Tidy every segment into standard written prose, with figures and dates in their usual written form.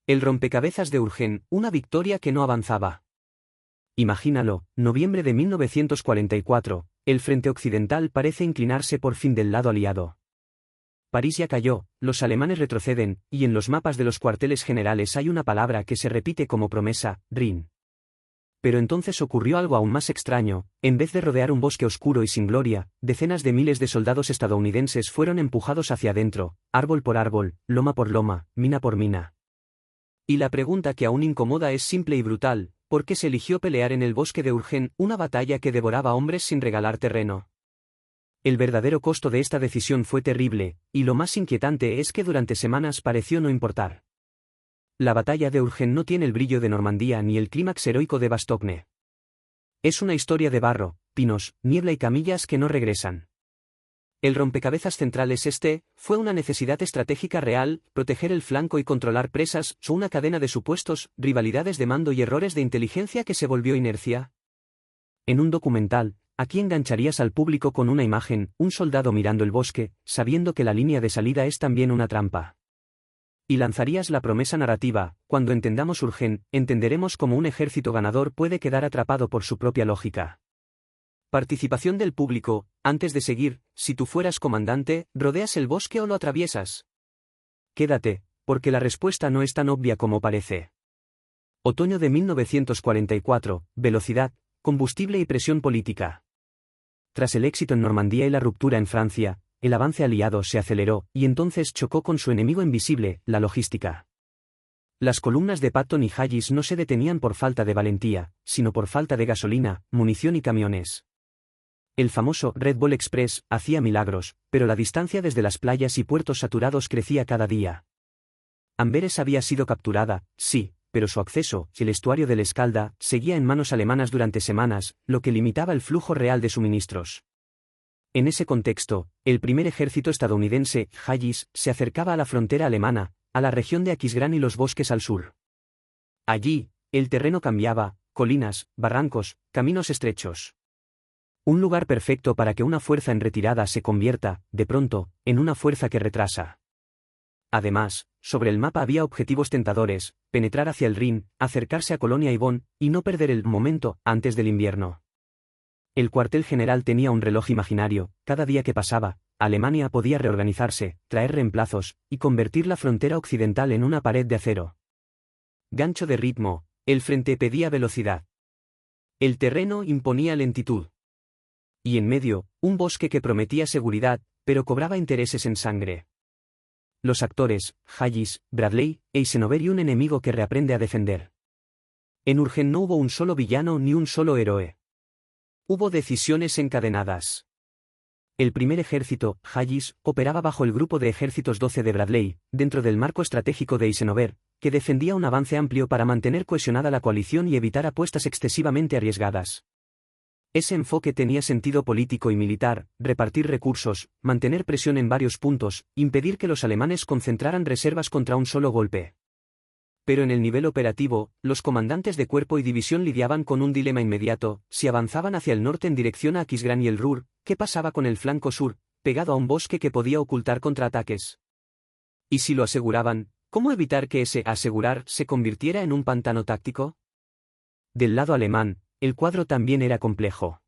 El rompecabezas de Urgen, una victoria que no avanzaba. Imagínalo, noviembre de 1944, el frente occidental parece inclinarse por fin del lado aliado. París ya cayó, los alemanes retroceden, y en los mapas de los cuarteles generales hay una palabra que se repite como promesa, Rhin. Pero entonces ocurrió algo aún más extraño, en vez de rodear un bosque oscuro y sin gloria, decenas de miles de soldados estadounidenses fueron empujados hacia adentro, árbol por árbol, loma por loma, mina por mina. Y la pregunta que aún incomoda es simple y brutal: ¿por qué se eligió pelear en el bosque de Urgen, una batalla que devoraba hombres sin regalar terreno? El verdadero costo de esta decisión fue terrible, y lo más inquietante es que durante semanas pareció no importar. La batalla de Urgen no tiene el brillo de Normandía ni el clímax heroico de Bastogne. Es una historia de barro, pinos, niebla y camillas que no regresan. El rompecabezas central es fue una necesidad estratégica real, proteger el flanco y controlar presas, o una cadena de supuestos, rivalidades de mando y errores de inteligencia que se volvió inercia. En un documental, aquí engancharías al público con una imagen, un soldado mirando el bosque, sabiendo que la línea de salida es también una trampa. Y lanzarías la promesa narrativa: cuando entendamos Urgen, entenderemos cómo un ejército ganador puede quedar atrapado por su propia lógica. Participación del público. Antes de seguir, si tú fueras comandante, ¿rodeas el bosque o lo atraviesas? Quédate, porque la respuesta no es tan obvia como parece. Otoño de 1944, velocidad, combustible y presión política. Tras el éxito en Normandía y la ruptura en Francia, el avance aliado se aceleró, y entonces chocó con su enemigo invisible, la logística. Las columnas de Patton y Hayes no se detenían por falta de valentía, sino por falta de gasolina, munición y camiones. El famoso Red Bull Express hacía milagros, pero la distancia desde las playas y puertos saturados crecía cada día. Amberes había sido capturada, sí, pero su acceso, el estuario del Escalda, seguía en manos alemanas durante semanas, lo que limitaba el flujo real de suministros. En ese contexto, el primer ejército estadounidense, Hayes, se acercaba a la frontera alemana, a la región de Aquisgrán y los bosques al sur. Allí, el terreno cambiaba, colinas, barrancos, caminos estrechos. Un lugar perfecto para que una fuerza en retirada se convierta, de pronto, en una fuerza que retrasa. Además, sobre el mapa había objetivos tentadores: penetrar hacia el Rin, acercarse a Colonia y Bonn, y no perder el momento antes del invierno. El cuartel general tenía un reloj imaginario: cada día que pasaba, Alemania podía reorganizarse, traer reemplazos, y convertir la frontera occidental en una pared de acero. Gancho de ritmo, el frente pedía velocidad. El terreno imponía lentitud. Y en medio, un bosque que prometía seguridad, pero cobraba intereses en sangre. Los actores, Hayes, Bradley, Eisenhower y un enemigo que reaprende a defender. En Urgen no hubo un solo villano ni un solo héroe. Hubo decisiones encadenadas. El primer ejército, Hayes, operaba bajo el grupo de ejércitos 12 de Bradley, dentro del marco estratégico de Eisenhower, que defendía un avance amplio para mantener cohesionada la coalición y evitar apuestas excesivamente arriesgadas. Ese enfoque tenía sentido político y militar: repartir recursos, mantener presión en varios puntos, impedir que los alemanes concentraran reservas contra un solo golpe. Pero en el nivel operativo, los comandantes de cuerpo y división lidiaban con un dilema inmediato: si avanzaban hacia el norte en dirección a Aquisgrán y el Ruhr, ¿qué pasaba con el flanco sur, pegado a un bosque que podía ocultar contraataques? Y si lo aseguraban, ¿cómo evitar que ese asegurar se convirtiera en un pantano táctico? Del lado alemán, el cuadro también era complejo.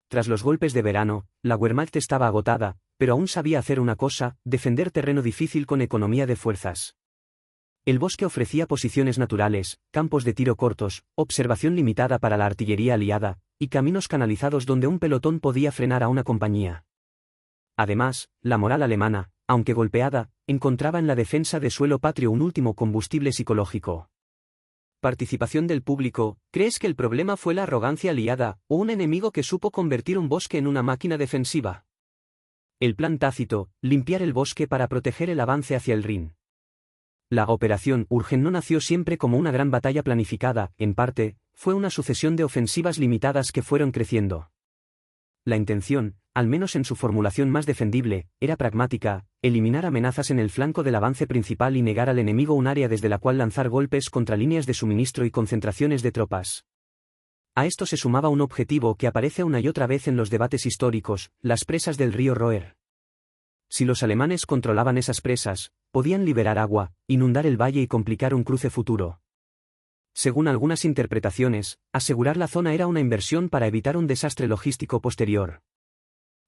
Tras los golpes de verano, la Wehrmacht estaba agotada, pero aún sabía hacer una cosa: defender terreno difícil con economía de fuerzas. El bosque ofrecía posiciones naturales, campos de tiro cortos, observación limitada para la artillería aliada, y caminos canalizados donde un pelotón podía frenar a una compañía. Además, la moral alemana, aunque golpeada, encontraba en la defensa de suelo patrio un último combustible psicológico. Participación del público. ¿Crees que el problema fue la arrogancia aliada, o un enemigo que supo convertir un bosque en una máquina defensiva? El plan tácito: limpiar el bosque para proteger el avance hacia el Rin. La operación Urgen no nació siempre como una gran batalla planificada; en parte, fue una sucesión de ofensivas limitadas que fueron creciendo. La intención, al menos en su formulación más defendible, era pragmática: eliminar amenazas en el flanco del avance principal y negar al enemigo un área desde la cual lanzar golpes contra líneas de suministro y concentraciones de tropas. A esto se sumaba un objetivo que aparece una y otra vez en los debates históricos: las presas del río Roer. Si los alemanes controlaban esas presas, podían liberar agua, inundar el valle y complicar un cruce futuro. Según algunas interpretaciones, asegurar la zona era una inversión para evitar un desastre logístico posterior.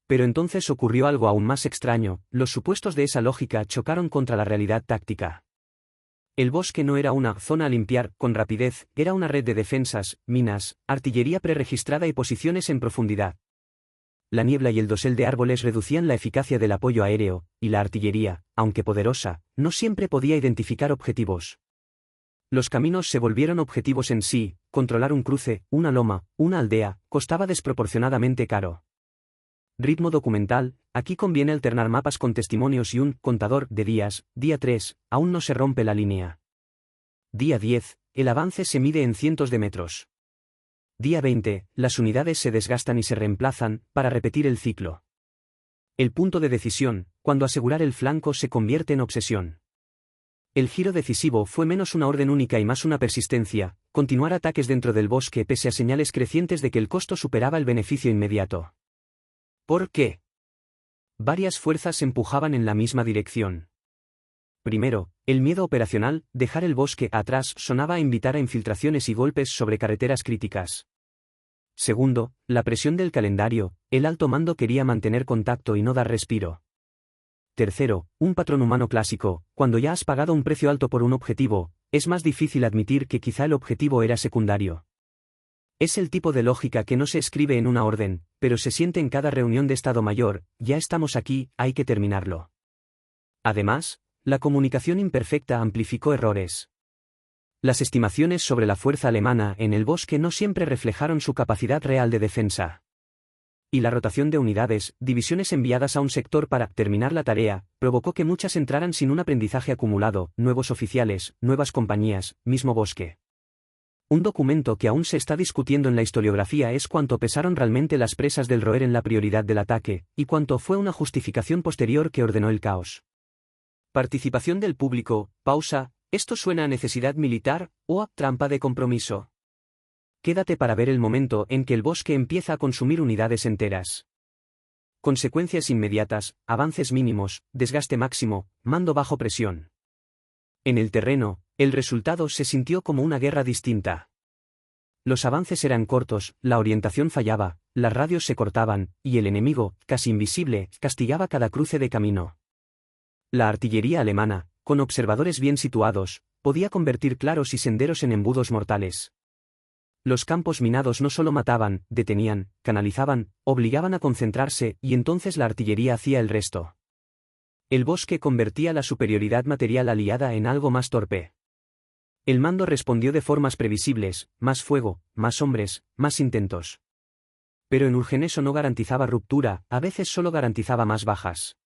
Pero entonces ocurrió algo aún más extraño, los supuestos de esa lógica chocaron contra la realidad táctica. El bosque no era una zona a limpiar con rapidez, era una red de defensas, minas, artillería preregistrada y posiciones en profundidad. La niebla y el dosel de árboles reducían la eficacia del apoyo aéreo, y la artillería, aunque poderosa, no siempre podía identificar objetivos. Los caminos se volvieron objetivos en sí, controlar un cruce, una loma, una aldea, costaba desproporcionadamente caro. Ritmo documental, aquí conviene alternar mapas con testimonios y un contador de días. Día 3, aún no se rompe la línea. Día 10, el avance se mide en cientos de metros. Día 20, las unidades se desgastan y se reemplazan, para repetir el ciclo. El punto de decisión, cuando asegurar el flanco se convierte en obsesión. El giro decisivo fue menos una orden única y más una persistencia, continuar ataques dentro del bosque pese a señales crecientes de que el costo superaba el beneficio inmediato. ¿Por qué? Varias fuerzas empujaban en la misma dirección. Primero, el miedo operacional, dejar el bosque atrás sonaba a invitar a infiltraciones y golpes sobre carreteras críticas. Segundo, la presión del calendario, el alto mando quería mantener contacto y no dar respiro. Tercero, un patrón humano clásico, cuando ya has pagado un precio alto por un objetivo, es más difícil admitir que quizá el objetivo era secundario. Es el tipo de lógica que no se escribe en una orden, pero se siente en cada reunión de Estado Mayor, ya estamos aquí, hay que terminarlo. Además, la comunicación imperfecta amplificó errores. Las estimaciones sobre la fuerza alemana en el bosque no siempre reflejaron su capacidad real de defensa. Y la rotación de unidades, divisiones enviadas a un sector para terminar la tarea, provocó que muchas entraran sin un aprendizaje acumulado, nuevos oficiales, nuevas compañías, mismo bosque. Un documento que aún se está discutiendo en la historiografía es cuánto pesaron realmente las presas del Roer en la prioridad del ataque, y cuánto fue una justificación posterior que ordenó el caos. Participación del público, pausa, ¿esto suena a necesidad militar, o a trampa de compromiso? Quédate para ver el momento en que el bosque empieza a consumir unidades enteras. Consecuencias inmediatas, avances mínimos, desgaste máximo, mando bajo presión. En el terreno, el resultado se sintió como una guerra distinta. Los avances eran cortos, la orientación fallaba, las radios se cortaban, y el enemigo, casi invisible, castigaba cada cruce de camino. La artillería alemana, con observadores bien situados, podía convertir claros y senderos en embudos mortales. Los campos minados no solo mataban, detenían, canalizaban, obligaban a concentrarse, y entonces la artillería hacía el resto. El bosque convertía la superioridad material aliada en algo más torpe. El mando respondió de formas previsibles, más fuego, más hombres, más intentos. Pero en Urgen eso no garantizaba ruptura, a veces solo garantizaba más bajas.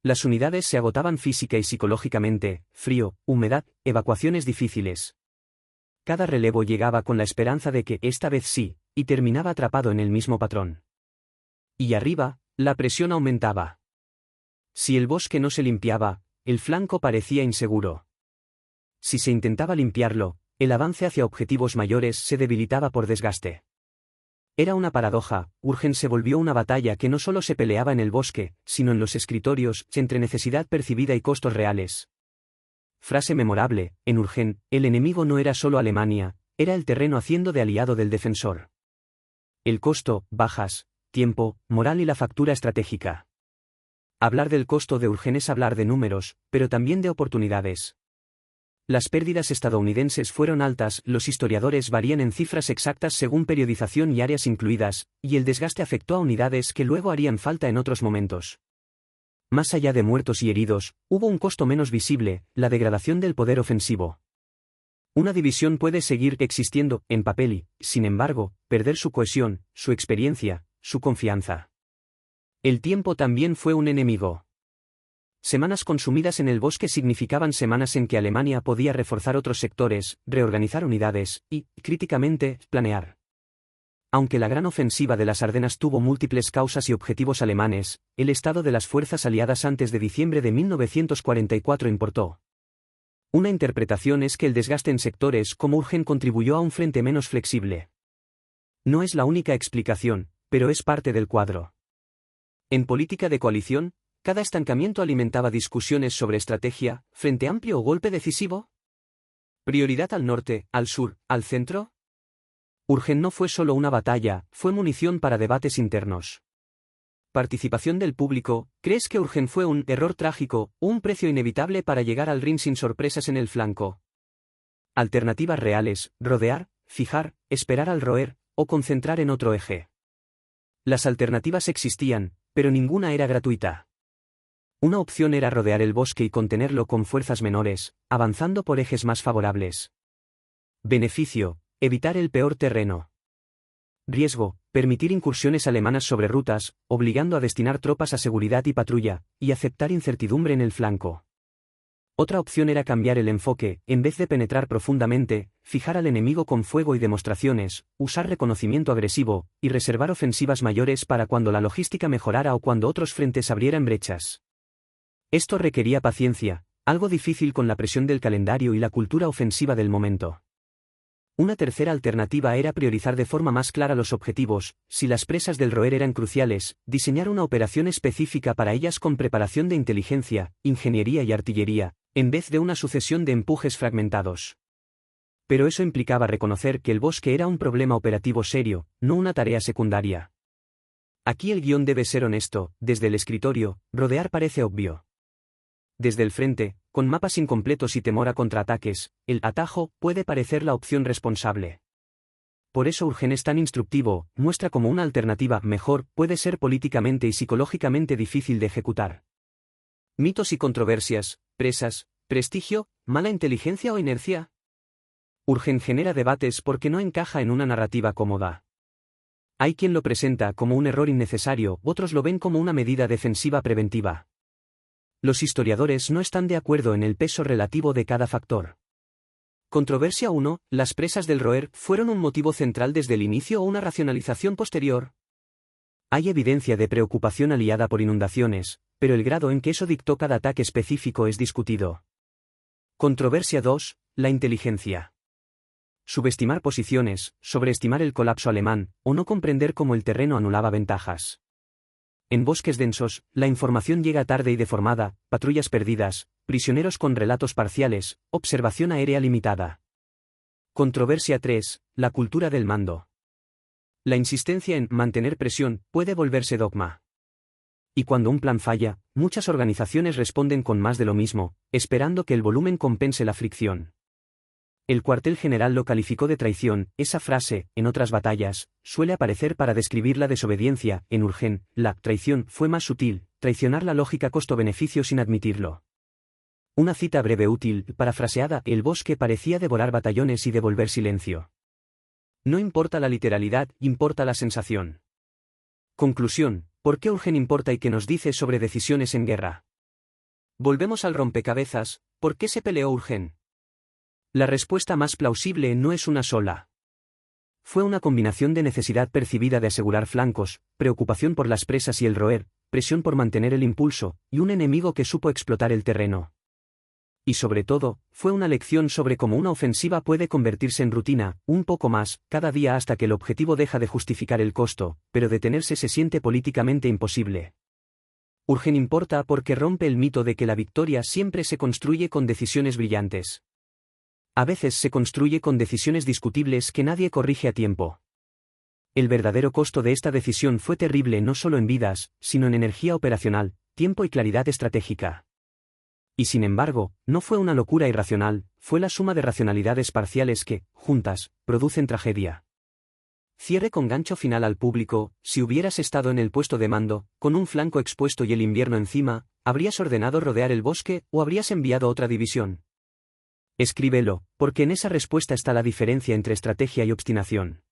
Las unidades se agotaban física y psicológicamente, frío, humedad, evacuaciones difíciles. Cada relevo llegaba con la esperanza de que esta vez sí, y terminaba atrapado en el mismo patrón. Y arriba, la presión aumentaba. Si el bosque no se limpiaba, el flanco parecía inseguro. Si se intentaba limpiarlo, el avance hacia objetivos mayores se debilitaba por desgaste. Era una paradoja, Urgen se volvió una batalla que no solo se peleaba en el bosque, sino en los escritorios, entre necesidad percibida y costos reales. Frase memorable, en Urgen, el enemigo no era solo Alemania, era el terreno haciendo de aliado del defensor. El costo, bajas, tiempo, moral y la factura estratégica. Hablar del costo de Urgen es hablar de números, pero también de oportunidades. Las pérdidas estadounidenses fueron altas, los historiadores varían en cifras exactas según periodización y áreas incluidas, y el desgaste afectó a unidades que luego harían falta en otros momentos. Más allá de muertos y heridos, hubo un costo menos visible, la degradación del poder ofensivo. Una división puede seguir existiendo, en papel y, sin embargo, perder su cohesión, su experiencia, su confianza. El tiempo también fue un enemigo. Semanas consumidas en el bosque significaban semanas en que Alemania podía reforzar otros sectores, reorganizar unidades, y, críticamente, planear. Aunque la gran ofensiva de las Ardenas tuvo múltiples causas y objetivos alemanes, el estado de las fuerzas aliadas antes de diciembre de 1944 importó. Una interpretación es que el desgaste en sectores como Urgen contribuyó a un frente menos flexible. No es la única explicación, pero es parte del cuadro. En política de coalición, cada estancamiento alimentaba discusiones sobre estrategia, frente amplio o golpe decisivo. ¿Prioridad al norte, al sur, al centro? Urgen no fue solo una batalla, fue munición para debates internos. Participación del público. ¿Crees que Urgen fue un error trágico, un precio inevitable para llegar al ring sin sorpresas en el flanco? Alternativas reales: rodear, fijar, esperar al roer, o concentrar en otro eje. Las alternativas existían, pero ninguna era gratuita. Una opción era rodear el bosque y contenerlo con fuerzas menores, avanzando por ejes más favorables. Beneficio: evitar el peor terreno. Riesgo: permitir incursiones alemanas sobre rutas, obligando a destinar tropas a seguridad y patrulla, y aceptar incertidumbre en el flanco. Otra opción era cambiar el enfoque, en vez de penetrar profundamente, fijar al enemigo con fuego y demostraciones, usar reconocimiento agresivo, y reservar ofensivas mayores para cuando la logística mejorara o cuando otros frentes abrieran brechas. Esto requería paciencia, algo difícil con la presión del calendario y la cultura ofensiva del momento. Una tercera alternativa era priorizar de forma más clara los objetivos. Si las presas del roer eran cruciales, diseñar una operación específica para ellas con preparación de inteligencia, ingeniería y artillería, en vez de una sucesión de empujes fragmentados. Pero eso implicaba reconocer que el bosque era un problema operativo serio, no una tarea secundaria. Aquí el guión debe ser honesto. Desde el escritorio, rodear parece obvio. Desde el frente, con mapas incompletos y temor a contraataques, el atajo puede parecer la opción responsable. Por eso Urgen es tan instructivo, muestra como una alternativa mejor puede ser políticamente y psicológicamente difícil de ejecutar. Mitos y controversias: presas, prestigio, mala inteligencia o inercia. Urgen genera debates porque no encaja en una narrativa cómoda. Hay quien lo presenta como un error innecesario, otros lo ven como una medida defensiva preventiva. Los historiadores no están de acuerdo en el peso relativo de cada factor. Controversia 1. ¿Las presas del roer fueron un motivo central desde el inicio o una racionalización posterior? Hay evidencia de preocupación aliada por inundaciones, pero el grado en que eso dictó cada ataque específico es discutido. Controversia 2. La inteligencia. Subestimar posiciones, sobreestimar el colapso alemán, o no comprender cómo el terreno anulaba ventajas. En bosques densos, la información llega tarde y deformada, patrullas perdidas, prisioneros con relatos parciales, observación aérea limitada. Controversia 3. La cultura del mando. La insistencia en mantener presión puede volverse dogma. Y cuando un plan falla, muchas organizaciones responden con más de lo mismo, esperando que el volumen compense la fricción. El cuartel general lo calificó de traición. Esa frase, en otras batallas, suele aparecer para describir la desobediencia. En Urgen, la traición fue más sutil, traicionar la lógica costo-beneficio sin admitirlo. Una cita breve útil, parafraseada: el bosque parecía devorar batallones y devolver silencio. No importa la literalidad, importa la sensación. Conclusión: ¿por qué Urgen importa y qué nos dice sobre decisiones en guerra? Volvemos al rompecabezas. ¿Por qué se peleó Urgen? La respuesta más plausible no es una sola. Fue una combinación de necesidad percibida de asegurar flancos, preocupación por las presas y el roer, presión por mantener el impulso, y un enemigo que supo explotar el terreno. Y sobre todo, fue una lección sobre cómo una ofensiva puede convertirse en rutina, un poco más, cada día hasta que el objetivo deja de justificar el costo, pero detenerse se siente políticamente imposible. Urgen importa porque rompe el mito de que la victoria siempre se construye con decisiones brillantes. A veces se construye con decisiones discutibles que nadie corrige a tiempo. El verdadero costo de esta decisión fue terrible no solo en vidas, sino en energía operacional, tiempo y claridad estratégica. Y sin embargo, no fue una locura irracional, fue la suma de racionalidades parciales que, juntas, producen tragedia. Cierre con gancho final al público: si hubieras estado en el puesto de mando, con un flanco expuesto y el invierno encima, ¿habrías ordenado rodear el bosque o habrías enviado otra división? Escríbelo, porque en esa respuesta está la diferencia entre estrategia y obstinación.